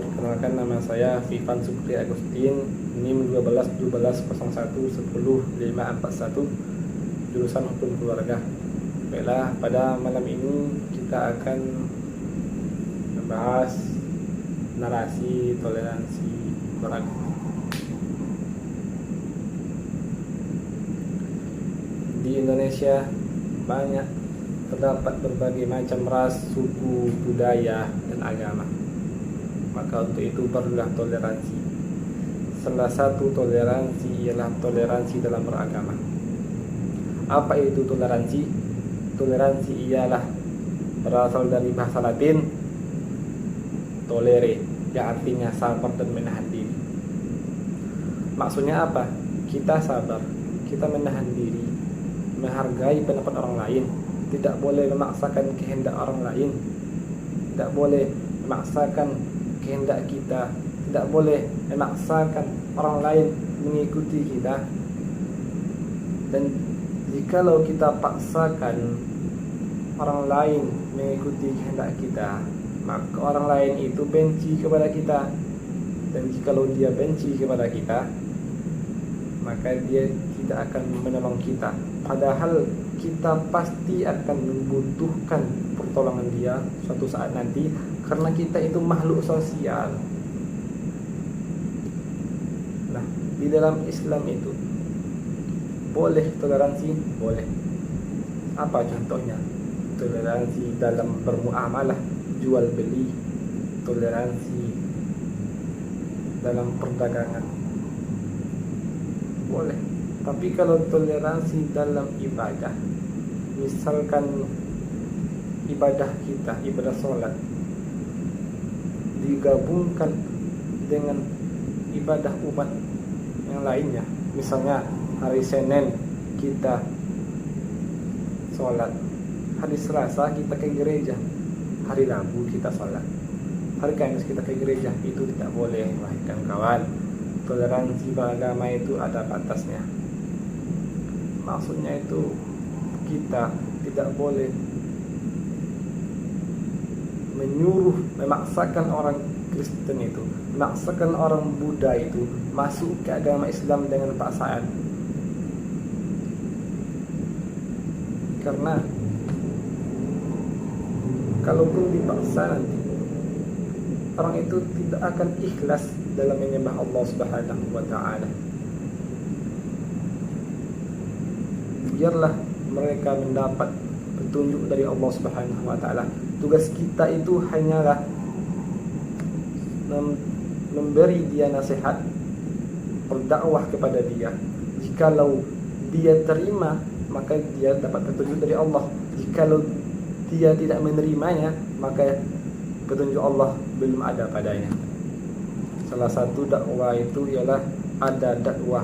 Perkenalkan, nama saya Vivan Supri Agustin, NIM 12-12-01-10-541, jurusan Hukum Keluarga. Baiklah, pada malam ini kita akan membahas narasi toleransi beragama. Di Indonesia terdapat berbagai macam ras, suku, budaya, dan agama. Maka untuk itu perlulah toleransi. Salah satu toleransi ialah toleransi dalam beragama. Apa itu toleransi? Toleransi ialah berasal dari bahasa Latin tolere, yang artinya sabar dan menahan diri. Maksudnya apa? Kita sabar, kita menahan diri, menghargai pendapat orang lain, tidak boleh memaksakan kehendak orang lain, tidak boleh memaksakan kehendak kita, tidak boleh memaksakan orang lain mengikuti kita. Dan jikalau kita paksakan orang lain mengikuti kehendak kita, maka orang lain itu benci kepada kita. Dan jikalau dia benci kepada kita, maka dia tidak akan menolong kita, padahal kita pasti akan membutuhkan pertolongan dia suatu saat nanti, karena kita itu makhluk sosial. Nah, di dalam Islam itu boleh toleransi? Boleh. Apa contohnya? Toleransi dalam bermuamalah, jual beli, toleransi dalam perdagangan, boleh. Tapi kalau toleransi dalam ibadah, misalkan ibadah kita, ibadah sholat, digabungkan dengan ibadah umat yang lainnya. Misalnya hari Senin kita sholat, hari Selasa kita ke gereja, hari Rabu kita sholat, hari Kamis kita ke gereja. Itu tidak boleh, wahai kawan-kawan. Toleransi beragama itu ada batasnya. Maksudnya itu kita tidak boleh menyuruh, memaksakan orang Kristen itu, memaksakan orang Buddha itu masuk ke agama Islam dengan paksaan. Karena kalaupun dipaksa nanti, orang itu tidak akan ikhlas dalam menyembah Allah Subhanahu wa ta'ala. Biarlah mereka mendapat petunjuk dari Allah Subhanahu wa ta'ala. Tugas kita itu hanyalah memberi dia nasihat, berdakwah kepada dia. Jikalau dia terima, maka dia dapat petunjuk dari Allah. Jikalau dia tidak menerimanya, maka petunjuk Allah belum ada padanya. Salah satu dakwah itu ialah ada dakwah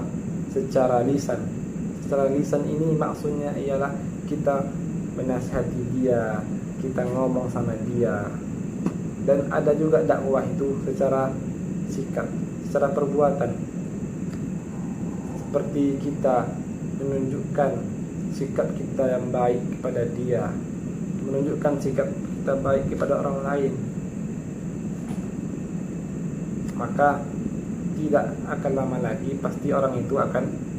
secara lisan. Secara lisan ini maksudnya ialah kita menasihati dia, kita ngomong sama dia. Dan ada juga dakwah itu secara sikap, secara perbuatan, seperti kita menunjukkan sikap kita yang baik kepada dia, menunjukkan sikap kita baik kepada orang lain. Maka tidak akan lama lagi pasti orang itu akan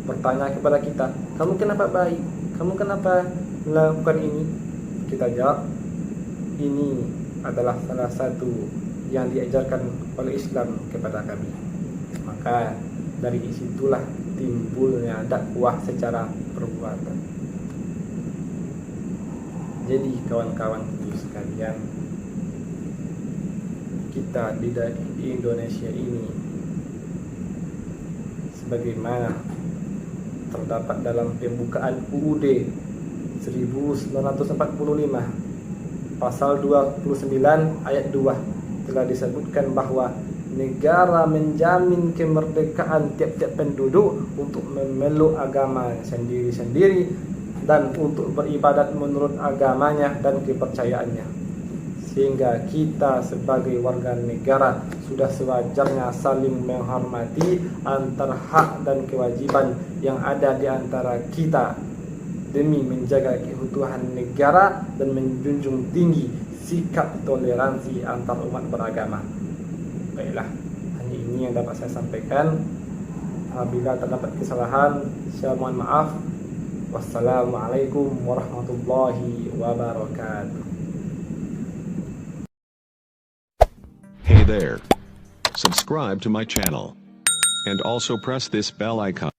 bertanya kepada kita, kamu kenapa baik? Kamu kenapa melakukan ini? Kita jawab, ini adalah salah satu yang diajarkan oleh Islam kepada kami. Maka dari situlah timbulnya dakwah secara perbuatan. Jadi kawan-kawan sekalian, kita di Indonesia ini, sebagaimana terdapat dalam pembukaan UUD 1945 pasal 29 ayat 2 telah disebutkan bahwa negara menjamin kemerdekaan tiap-tiap penduduk untuk memeluk agama sendiri-sendiri dan untuk beribadat menurut agamanya dan kepercayaannya. Sehingga kita sebagai warga negara sudah sewajarnya saling menghormati antara hak dan kewajiban yang ada di antara kita demi menjaga keutuhan negara dan menjunjung tinggi sikap toleransi antar umat beragama. Baiklah, hanya ini yang dapat saya sampaikan. Apabila terdapat kesalahan, saya mohon maaf. Wassalamualaikum warahmatullahi wabarakatuh. Hey there. Subscribe to my channel. And also press this bell icon.